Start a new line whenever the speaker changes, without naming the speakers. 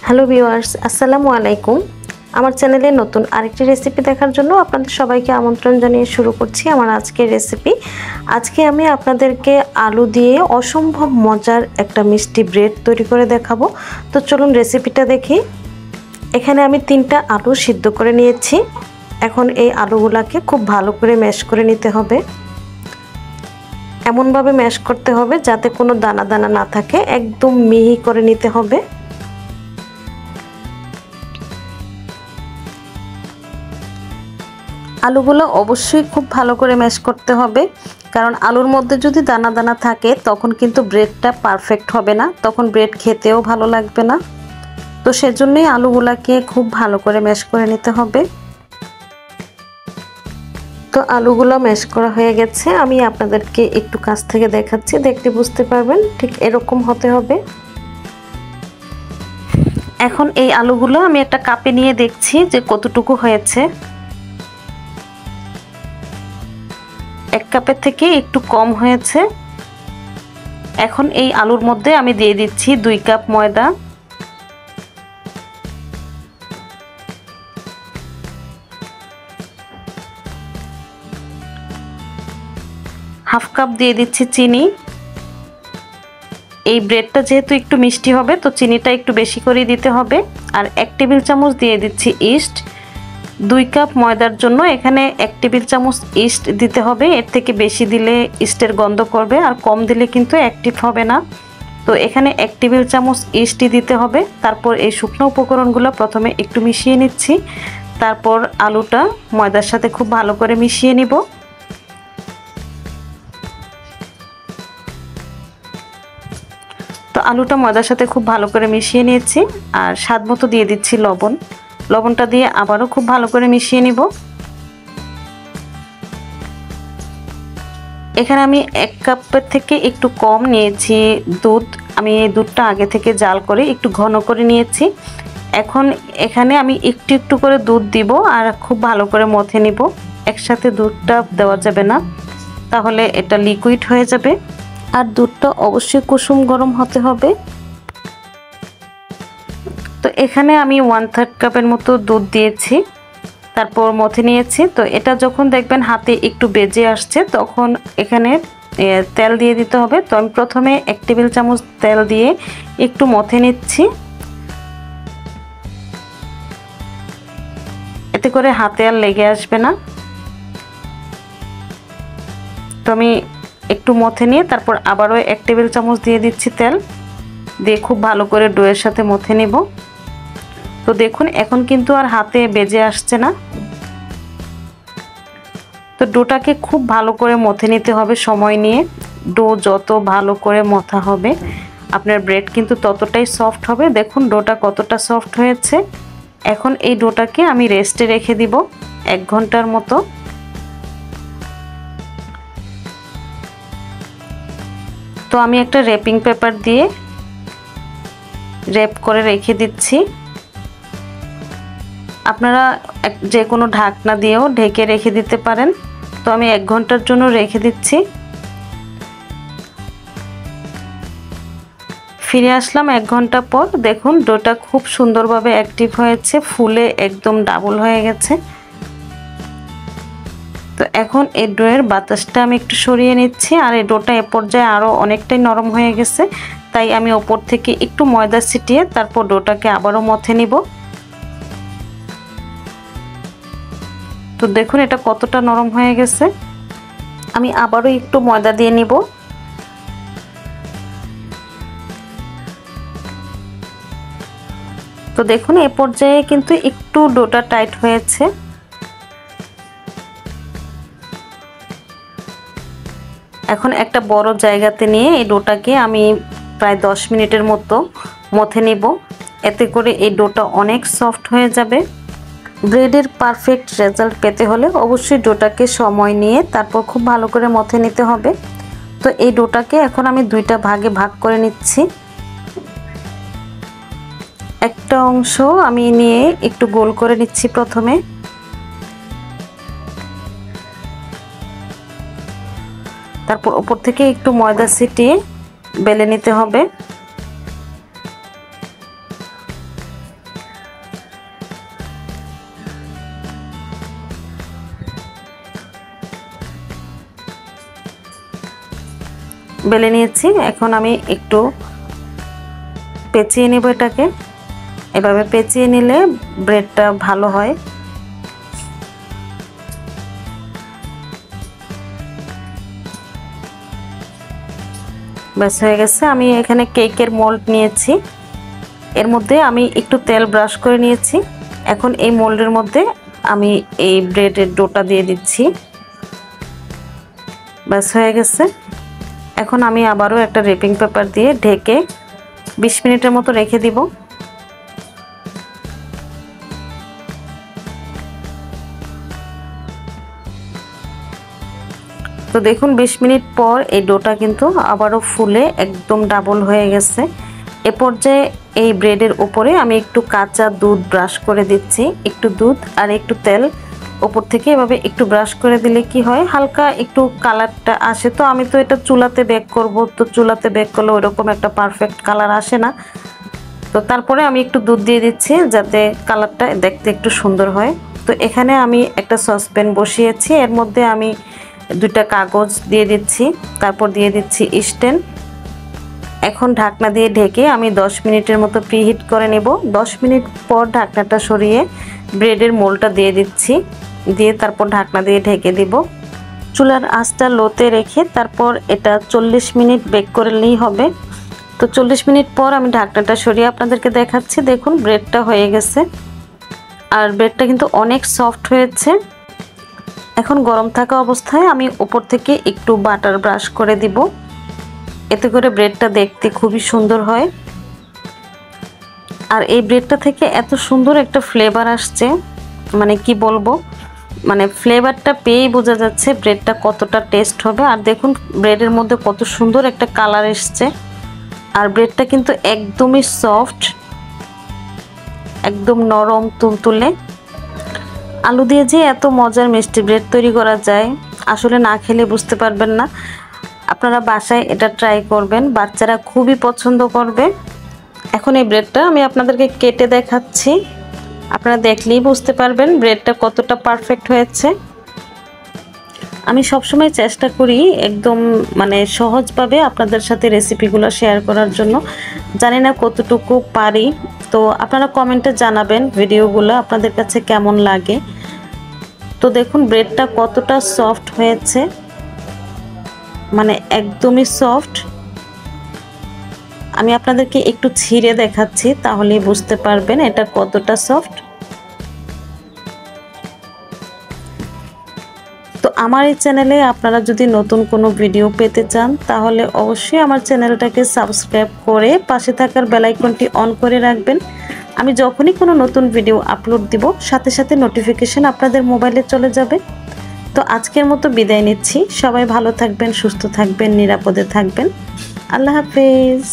Hello viewers, আসসালামু আলাইকুম। আমার চ্যানেলে নতুন আরেকটি রেসিপি দেখার জন্য আপনাদের সবাইকে আমন্ত্রণ জানিয়ে শুরু করছি আমার আজকের রেসিপি। আজকে আমি আপনাদেরকে আলু দিয়ে অসম্ভব মজার একটা মিষ্টি ব্রেড তৈরি করে দেখাবো। তো চলুন রেসিপিটা দেখি। এখানে আমি 3টা আলু সিদ্ধ করে নিয়েছি। এখন এই আলুগুলাকে খুব ভালো করে ম্যাশ করে নিতে হবে। এমনভাবে ম্যাশ করতে হবে যাতে কোনো দানা দানা না থাকে, একদম মিহি করে নিতে হবে। আলুগুলো অবশ্যই খুব ভালো করে ম্যাশ করতে হবে, কারণ আলুর মধ্যে যদি দানা দানা থাকে তখন কিন্তু ব্রেডটা পারফেক্ট হবে না, তখন ব্রেড খেতেও ভালো লাগবে না। তো সেজন্যই আলুগুলাকে খুব ভালো করে ম্যাশ করে নিতে হবে। তো আলুগুলো ম্যাশ করা হয়ে গেছে, আমি আপনাদেরকে একটু কাছ থেকে দেখাচ্ছি, দেখতে বুঝতে পারবেন ঠিক এরকম হতে হবে। এখন এই আলুগুলো আমি একটা কাপে নিয়ে দেখছি যে কতটুকু হয়েছে। 1 কাপের থেকে একটু কম হয়েছে। এখন এই আলুর মধ্যে আমি দিয়ে দিচ্ছি 2 কাপ ময়দা, হাফ কাপ দিয়ে দিচ্ছি চিনি। এই ব্রেডটা যেহেতু একটু মিষ্টি হবে তো চিনিটা একটু বেশি করে দিতে হবে। আর 1 টেবিল চামচ দিয়ে দিচ্ছি ইস্ট। 2 কাপ ময়দার জন্য এখানে 1 টেবিল চামচ ইস্ট দিতে হবে, এর থেকে বেশি দিলে ইস্টের গন্ধ করবে, আর কম দিলে কিন্তু অ্যাক্টিভ হবে না। তো এখানে 1 টেবিল চামচ ইস্টই দিতে হবে। তারপর এই শুকনো উপকরণগুলো প্রথমে একটু মিশিয়ে নিচ্ছি, তারপর আলুটা ময়দার সাথে খুব ভালো করে মিশিয়ে নিব। তো আলুটা ময়দার সাথে খুব ভালো করে মিশিয়ে নিয়েছি, আর স্বাদ মতো দিয়ে দিচ্ছি লবণ। লবণটা দিয়ে আবারও খুব ভালো করে মিশিয়ে নিব। এখানে আমি 1 কাপের থেকে একটু কম নিয়েছি দুধ। আমি এই দুধটা আগে থেকে জাল করে একটু ঘন করে নিয়েছি। এখন এখানে আমি একটু একটু করে দুধ দিব আর খুব ভালো করে মথে নিব। একসাথে দুধটা দেওয়া যাবে না, তাহলে এটা লিকুইড হয়ে যাবে। আর দুধটা অবশ্যই কুসুম গরম হতে হবে। তো এখানে আমি 1/3 কাপের মতো দুধ দিয়েছি, তারপর মথে নিয়েছি। তো এটা যখন দেখবেন হাতে একটু বেজে আসছে তখন এখানে তেল দিয়ে দিতে হবে। তো আমি প্রথমে 1 টেবিল চামচ তেল দিয়ে একটু মথে নিচ্ছি, এতে করে হাতে আর লেগে আসবে না। তো আমি একটু মথে নিয়ে তারপর আবারও 1 টেবিল চামচ দিয়ে দিচ্ছি তেল, দিয়ে খুব ভালো করে ডোয়ের সাথে মথে নিব। তো দেখুন এখন কিন্তু আর হাতে বেজে আসছে না। তো ডোটাকে খুব ভালো করে মথে নিতে হবে সময় নিয়ে। ডো যত ভালো করে মথা হবে আপনার ব্রেড কিন্তু ততটাই সফট হবে। দেখুন ডোটা কতটা সফট হয়েছে। এখন এই ডোটাকে আমি রেস্টে রেখে দিব 1 ঘন্টার মতো। তো আমি একটা র্যাপিং পেপার দিয়ে র্যাপ করে রেখে দিচ্ছি। আপনারা যে কোনো ঢাকনা দিয়েও ঢেকে রেখে দিতে পারেন। তো আমি 1 ঘন্টার জন্য রেখে দিচ্ছি। ফিরে আসলাম 1 ঘন্টা পর। দেখুন ডোটা খুব সুন্দরভাবে অ্যাক্টিভ হয়েছে, ফুলে একদম ডাবল হয়ে গেছে। তো এখন এই ডোয়ের বাতাসটা আমি একটু সরিয়ে নিচ্ছি, আর এই ডোটা এ পর্যায়ে আরও অনেকটাই নরম হয়ে গেছে, তাই আমি ওপর থেকে একটু ময়দা ছিটিয়ে তারপর ডোটাকে আবারও মথে নিব। তো দেখুন এটা কতটা নরম হয়ে গেছে। আমি আবারও একটু ময়দা দিয়ে নিব। তো দেখুন এ পর্যায়ে কিন্তু একটু ডোটা টাইট হয়েছে। এখন একটা বড় জায়গাতে নিয়ে এই ডোটাকে আমি প্রায় 10 মিনিটের মতো মথে নিব, এতে করে এই ডোটা অনেক সফট হয়ে যাবে। ব্রেডের পারফেক্ট রেজাল্ট পেতে হলে অবশ্যই ডোটাকে সময় নিয়ে তারপর খুব ভালো করে মথে নিতে হবে। তো এই ডোটাকে এখন আমি 2টা ভাগে ভাগ করে নিচ্ছি। একটা অংশ আমি নিয়ে একটু গোল করে নিচ্ছি প্রথমে, তারপর উপর থেকে একটু ময়দা ছিটিয়ে বেলে নিতে হবে। বেলে নিয়েছি। এখন আমি একটু পেঁচিয়ে নেব এটাকে। এভাবে পেঁচিয়ে নিলে ব্রেডটা ভালো হয়। ব্যাস হয়ে গেছে। আমি এখানে কেকের মোল্ড নিয়েছি, এর মধ্যে আমি একটু তেল ব্রাশ করে নিয়েছি। এখন এই মোল্ডের মধ্যে আমি এই ব্রেডের ডোটা দিয়ে দিচ্ছি। ব্যাস হয়ে গেছে। এখন আমি আবারও একটা র্যাপিং পেপার দিয়ে ঢেকে 20 মিনিটের মতো রেখে দিব। তো দেখুন 20 মিনিট পর এই ডোটা কিন্তু আবারও ফুলে একদম ডাবল হয়ে গেছে। এ পর্যায়ে এই ব্রেডের উপরে আমি একটু কাঁচা দুধ ব্রাশ করে দিচ্ছি। একটু দুধ আর একটু তেল উপর থেকে এভাবে একটু ব্রাশ করে দিলে কি হয়, হালকা একটু কালারটা আসে। তো আমি তো এটা চুলাতে বেক করব, তো চুলাতে বেক করলে ওইরকম একটা পারফেক্ট কালার আসে না। তো তারপরে আমি একটু দুধ দিয়ে দিচ্ছি যাতে কালারটা দেখতে একটু সুন্দর হয়। তো এখানে আমি একটা সসপ্যান বসিয়েছি, এর মধ্যে আমি 2টা কাগজ দিয়ে দিচ্ছি, তারপর দিয়ে দিচ্ছি স্ট্যান্ড। এখন ঢাকনা দিয়ে ঢেকে আমি 10 মিনিটের মতো প্রিহিট করে নেব। 10 মিনিট পর ঢাকনাটা সরিয়ে ব্রেডের মোলটা দিয়ে দিচ্ছি, দিয়ে তারপর ঢাকনা দিয়ে ঢেকে দিব। চুলার আঁচটা লোতে রেখে তারপর এটা 40 মিনিট বেক করলেই হবে। তো 40 মিনিট পর আমি ঢাকনাটা সরিয়ে আপনাদেরকে দেখাচ্ছি। দেখুন ব্রেডটা হয়ে গেছে, আর ব্রেডটা কিন্তু অনেক সফট হয়েছে। এখন গরম থাকা অবস্থায় আমি উপর থেকে একটু বাটার ব্রাশ করে দিব, এতে করে ব্রেডটা দেখতে খুবই সুন্দর হয়। আর এই ব্রেডটা থেকে এত সুন্দর একটা ফ্লেভার আসছে, মানে কি বলবো, মানে ফ্লেভারটা পেয়েই বোঝা যাচ্ছে ব্রেডটা কতটা টেস্ট হবে। আর দেখুন ব্রেডের মধ্যে কত সুন্দর একটা কালার এসছে। আর ব্রেডটা কিন্তু একদমই সফট, একদম নরম তুলতুলে। আলু দিয়ে যে এত মজার মিষ্টি ব্রেড তৈরি করা যায় আসলে না খেলে বুঝতে পারবেন না। আপনারা বাসায় এটা ট্রাই করবেন, বাচ্চারা খুবই পছন্দ করবে। এখন এই ব্রেডটা আমি আপনাদেরকে কেটে দেখাচ্ছি, আপনারা দেখলেই বুঝতে পারবেন ব্রেডটা কতটা পারফেক্ট হয়েছে। আমি সবসময় চেষ্টা করি একদম মানে সহজভাবে আপনাদের সাথে রেসিপিগুলো শেয়ার করার জন্য, জানি না কতটুকু পারি। তো আপনারা কমেন্টে জানাবেন ভিডিওগুলো আপনাদের কাছে কেমন লাগে। তো দেখুন ব্রেডটা কতটা সফট হয়েছে, মানে একদমই সফট। আমি আপনাদেরকে একটু ছিঁড়ে দেখাচ্ছি, তাহলেই বুঝতে পারবেন এটা কতটা সফট। তো আমার এই চ্যানেলে আপনারা যদি নতুন কোনো ভিডিও পেতে চান তাহলে অবশ্যই আমার চ্যানেলটাকে সাবস্ক্রাইব করে পাশে থাকার বেল আইকনটি অন করে রাখবেন। আমি যখনই কোনো নতুন ভিডিও আপলোড দিব সাথে সাথে নোটিফিকেশন আপনাদের মোবাইলে চলে যাবে। তো আজকের মতো বিদায় নিচ্ছি, সবাই ভালো থাকবেন, সুস্থ থাকবেন, নিরাপদে থাকবেন। আল্লাহ হাফেজ।